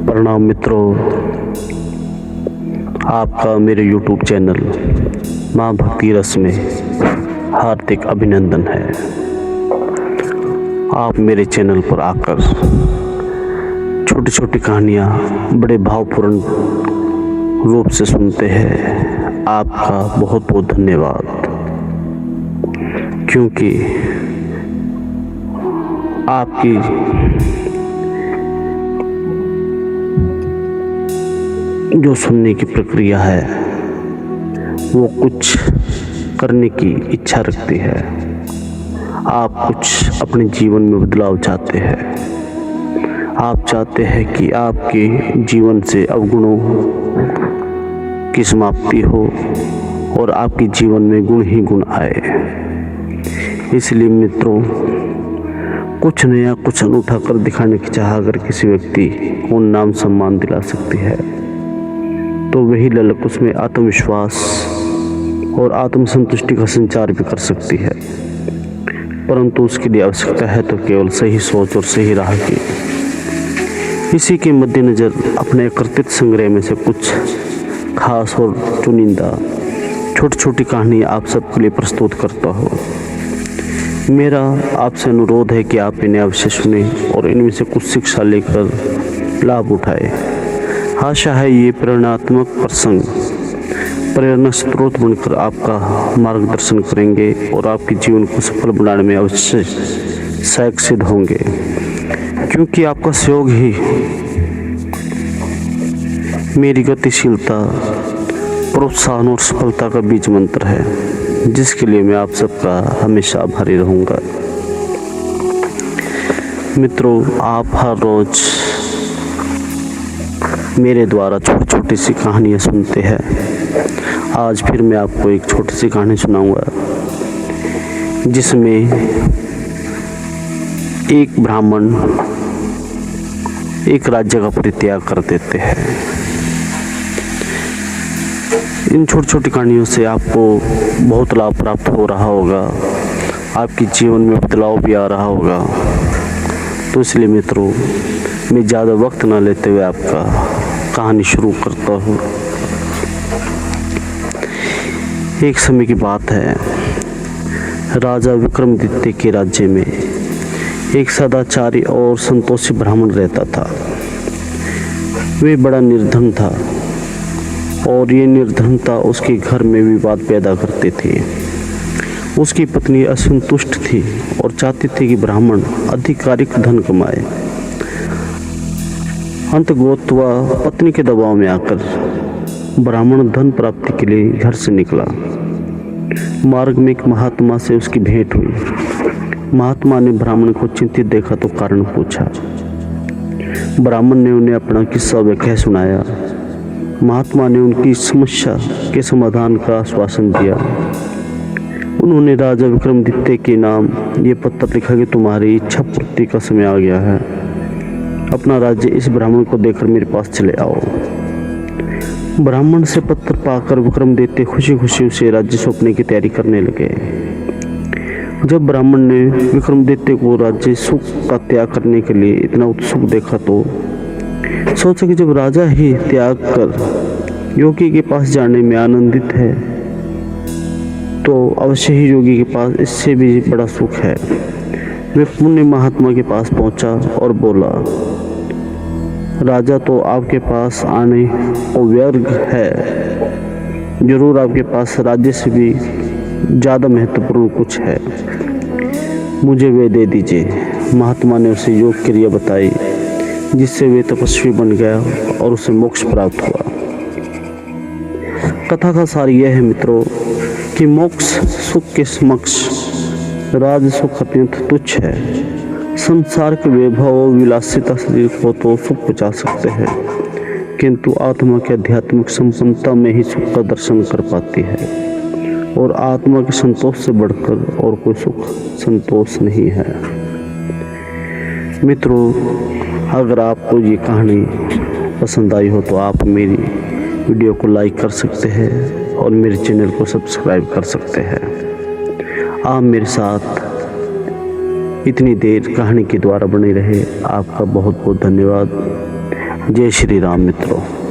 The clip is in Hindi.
प्रणाम मित्रों, आपका मेरे YouTube चैनल माँ भक्ति रस में हार्दिक अभिनंदन है। आप मेरे चैनल पर आकर छोटी छोटी कहानियाँ बड़े भावपूर्ण रूप से सुनते हैं। आपका बहुत बहुत धन्यवाद, क्योंकि आपकी जो सुनने की प्रक्रिया है वो कुछ करने की इच्छा रखती है। आप कुछ अपने जीवन में बदलाव चाहते हैं। आप चाहते हैं कि आपके जीवन से अवगुणों की समाप्ति हो और आपके जीवन में गुण ही गुण आए। इसलिए मित्रों, कुछ नया, कुछ अनूठा कर दिखाने की चाह अगर किसी व्यक्ति को नाम सम्मान दिला सकती है तो वही ललक उसमें आत्मविश्वास और आत्मसंतुष्टि का संचार भी कर सकती है। परंतु उसके लिए आवश्यकता है तो केवल सही सोच और सही राह की। इसी के मद्देनज़र अपने एकत्रित संग्रह में से कुछ खास और चुनिंदा छोटी छोटी कहानी आप सबके लिए प्रस्तुत करता हूँ। मेरा आपसे अनुरोध है कि आप इन्हें अवश्य सुने और इनमें से कुछ शिक्षा लेकर लाभ उठाए। आशा है ये प्रेरणात्मक प्रसंग प्रेरणा स्रोत बनकर आपका मार्गदर्शन करेंगे और आपके जीवन को सफल बनाने में अवश्य सहायक सिद्ध होंगे, क्योंकि आपका सहयोग ही मेरी गतिशीलता, प्रोत्साहन और सफलता का बीज मंत्र है, जिसके लिए मैं आप सबका हमेशा आभारी रहूँगा। मित्रों, आप हर रोज़ मेरे द्वारा छोटी छोटी सी कहानियाँ सुनते हैं। आज फिर मैं आपको एक छोटी सी कहानी सुनाऊंगा, जिसमें एक ब्राह्मण एक राज्य का परित्याग कर देते हैं। इन छोटी छोटी कहानियों से आपको बहुत लाभ प्राप्त हो रहा होगा, आपके जीवन में बदलाव भी आ रहा होगा। तो इसलिए मित्रों, मैं ज़्यादा वक्त ना लेते हुए आपका कहानी शुरू करता हूँ। एक समय की बात है, राजा विक्रमादित्य के राज्य में एक सदाचारी और संतोषी ब्राह्मण रहता था। वे बड़ा निर्धन था और ये निर्धनता उसके घर में विवाद पैदा करते थे। उसकी पत्नी असंतुष्ट थी और चाहती थी कि ब्राह्मण आधिकारिक धन कमाए। अंततः वह पत्नी के दबाव में आकर ब्राह्मण धन प्राप्ति के लिए घर से निकला। मार्ग में एक महात्मा से उसकी भेंट हुई। महात्मा ने ब्राह्मण को चिंतित देखा तो कारण पूछा। ब्राह्मण ने उन्हें अपना किस्सा व्याख्या सुनाया। महात्मा ने उनकी समस्या के समाधान का आश्वासन दिया। उन्होंने राजा विक्रमादित्य के नाम ये पत्र लिखा कि तुम्हारी इच्छा पूर्ति का समय आ गया है। अपना राज्य इस ब्राह्मण को देकर मेरे पास चले आओ। ब्राह्मण से पत्र पाकर विक्रमादित्य खुशी खुशी उसे राज्य सौंपने की तैयारी करने लगे। जब ब्राह्मण ने विक्रमादित्य को राज्य सुख का त्याग करने के लिए इतना उत्सुक देखा तो सोचा कि जब राजा ही त्याग कर योगी के पास जाने में आनंदित है तो अवश्य ही योगी के पास इससे भी बड़ा सुख है। वे पुण्य महात्मा के पास पहुंचा और बोला, राजा तो आपके पास आने व्यर्थ है, जरूर आपके पास राज्य से भी ज़्यादा महत्वपूर्ण कुछ है, मुझे वे दे दीजिए। महात्मा ने उसे योग क्रिया बताई, जिससे वे तपस्वी बन गया और उसे मोक्ष प्राप्त हुआ। कथा का सार यह है मित्रों कि मोक्ष सुख के समक्ष राज सुख अत्यंत तुच्छ है। संसार के वैभव और विलासिता शरीर को तो सुख पहुँचा सकते हैं, किंतु आत्मा के आध्यात्मिक संपन्नता में ही सुख का दर्शन कर पाती है। और आत्मा के संतोष से बढ़कर और कोई सुख संतोष नहीं है। मित्रों, अगर आपको ये कहानी पसंद आई हो तो आप मेरी वीडियो को लाइक कर सकते हैं और मेरे चैनल को सब्सक्राइब कर सकते हैं। आप मेरे साथ इतनी देर कहानी के द्वारा बने रहे, आपका बहुत बहुत धन्यवाद। जय श्री राम मित्रों।